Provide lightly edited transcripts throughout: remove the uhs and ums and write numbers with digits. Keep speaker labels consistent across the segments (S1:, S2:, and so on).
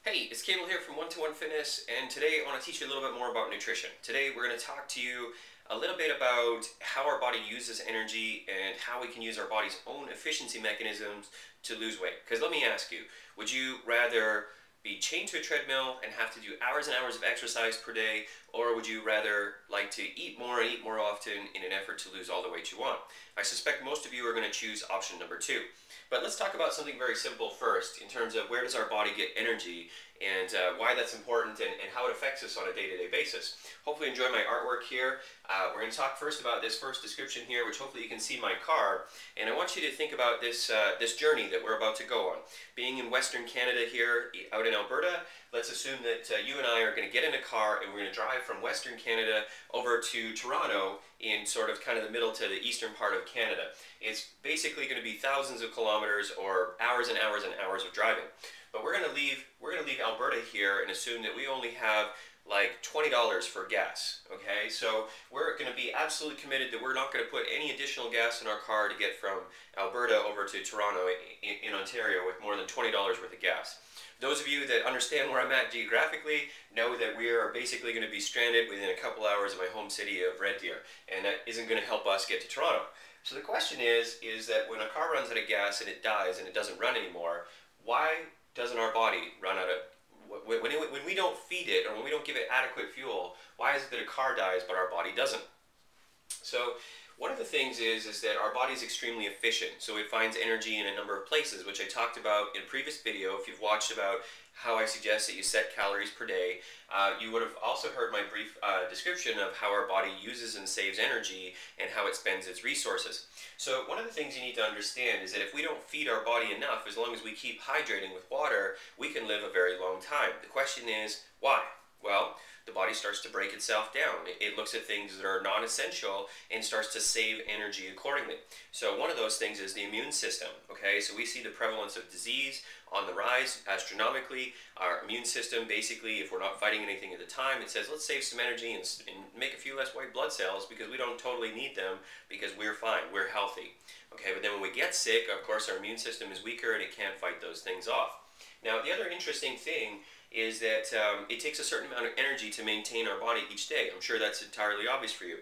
S1: Hey, it's Cable here from One-to-One Fitness, and today I want to teach you a little bit more about nutrition. Today we're going to talk to you a little bit about how our body uses energy and how we can use our body's own efficiency mechanisms to lose weight. Because let me ask you, would you rather be chained to a treadmill and have to do hours and hours of exercise per day, or would you rather like to eat more and eat more often in an effort to lose all the weight you want? I suspect most of you are going to choose option number two. But let's talk about something very simple first in terms of where does our body get energy and why that's important and how it affects us on a day-to-day basis. Hopefully you enjoy my artwork here. We're going to talk first about this first description here, which hopefully you can see my car. And I want you to think about this, this journey that we're about to go on. Being in Western Canada here, out in Alberta, let's assume that you and I are going to get in a car and we're going to drive from Western Canada over to Toronto in sort of kind of the middle to the eastern part of Canada. It's basically going to be thousands of kilometers or hours and hours and hours of driving. But we're going to leave Alberta here and assume that we only have like $20 for gas, okay? So we're going to be absolutely committed that we're not going to put any additional gas in our car to get from Alberta over to Toronto in Ontario with more than $20 worth of gas. Those of you that understand where I'm at geographically know that we are basically going to be stranded within a couple hours of my home city of Red Deer, and that isn't going to help us get to Toronto. So the question is that when a car runs out of gas and it dies and it doesn't run anymore, why doesn't our body run out of, when we don't feed it or when we don't give it adequate fuel, why is it that a car dies but our body doesn't? So one of the things is that our body is extremely efficient, so it finds energy in a number of places, which I talked about in a previous video. If you've watched about how I suggest that you set calories per day, you would have also heard my brief description of how our body uses and saves energy and how it spends its resources. So one of the things you need to understand is that if we don't feed our body enough, as long as we keep hydrating with water, we can live a very long time. The question is, why? Well, the body starts to break itself down. It looks at things that are non-essential and starts to save energy accordingly. So one of those things is the immune system, okay? So we see the prevalence of disease on the rise astronomically. Our immune system, basically, if we're not fighting anything at the time, it says, let's save some energy and make a few less white blood cells because we don't totally need them because we're fine, we're healthy. Okay, but then when we get sick, of course, our immune system is weaker and it can't fight those things off. Now, the other interesting thing is that it takes a certain amount of energy to maintain our body each day. I'm sure that's entirely obvious for you.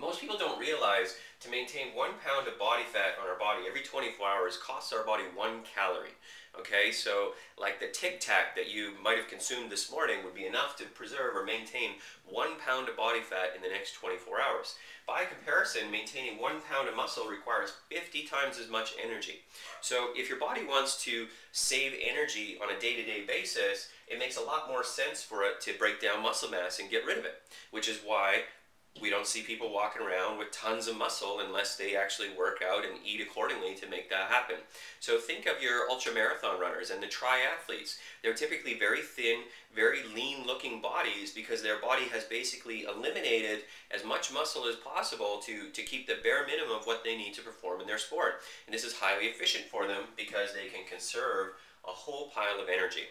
S1: Most people don't realize to maintain 1 pound of body fat on our body every 24 hours costs our body 1 calorie. Okay, so like the Tic Tac that you might have consumed this morning would be enough to preserve or maintain 1 pound of body fat in the next 24 hours. By comparison, maintaining 1 pound of muscle requires 50 times as much energy. So if your body wants to save energy on a day-to-day basis, it makes a lot more sense for it to break down muscle mass and get rid of it, which is why we don't see people walking around with tons of muscle unless they actually work out and eat accordingly to make that happen. So think of your ultramarathon runners and the triathletes. They're typically very thin, very lean looking bodies because their body has basically eliminated as much muscle as possible to keep the bare minimum of what they need to perform in their sport. And this is highly efficient for them because they can conserve a whole pile of energy.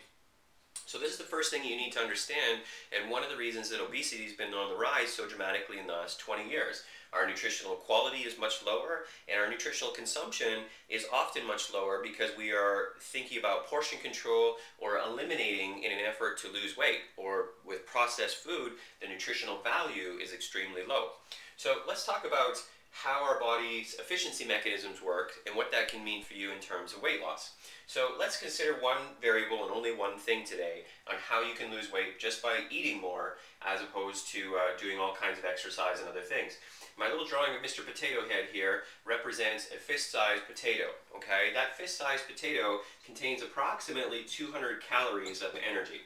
S1: So this is the first thing you need to understand, and one of the reasons that obesity has been on the rise so dramatically in the last 20 years. Our nutritional quality is much lower, and our nutritional consumption is often much lower because we are thinking about portion control or eliminating in an effort to lose weight. Or with processed food, the nutritional value is extremely low. So let's talk about how our body's efficiency mechanisms work and what that can mean for you in terms of weight loss. So let's consider one variable and only one thing today on how you can lose weight just by eating more as opposed to doing all kinds of exercise and other things. My little drawing of Mr. Potato Head here represents a fist-sized potato, okay? That fist-sized potato contains approximately 200 calories of energy.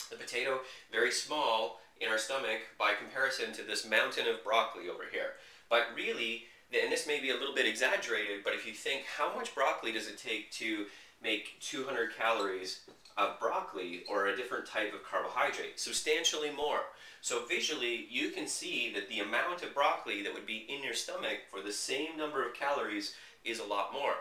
S1: The potato, very small in our stomach by comparison to this mountain of broccoli over here. But really, and this may be a little bit exaggerated, but if you think how much broccoli does it take to make 200 calories of broccoli or a different type of carbohydrate? Substantially more. So visually, you can see that the amount of broccoli that would be in your stomach for the same number of calories is a lot more.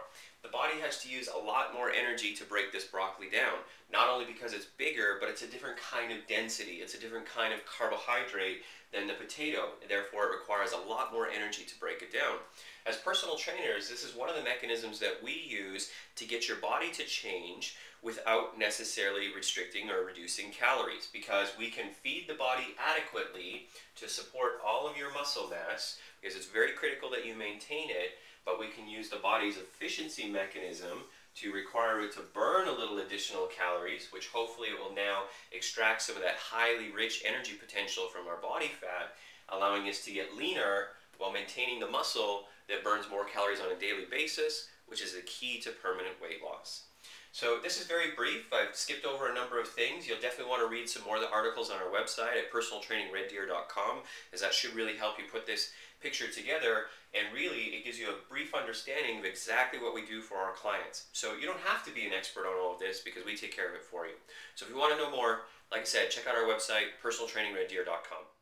S1: the body has to use a lot more energy to break this broccoli down. Not only because it's bigger, but it's a different kind of density. It's a different kind of carbohydrate than the potato. Therefore, it requires a lot more energy to break it down. As personal trainers, this is one of the mechanisms that we use to get your body to change without necessarily restricting or reducing calories, because we can feed the body adequately to support all of your muscle mass, because it's very critical that you maintain it, but we can use the body's efficiency mechanism to require it to burn a little additional calories, which hopefully will now extract some of that highly rich energy potential from our body fat, allowing us to get leaner while maintaining the muscle that burns more calories on a daily basis, which is the key to permanent weight loss. So this is very brief. I've skipped over a number of things. You'll definitely want to read some more of the articles on our website at personaltrainingreddeer.com, as that should really help you put this picture together, and really it gives you a brief understanding of exactly what we do for our clients. So you don't have to be an expert on all of this, because we take care of it for you. So if you want to know more, like I said, check out our website, personaltrainingreddeer.com.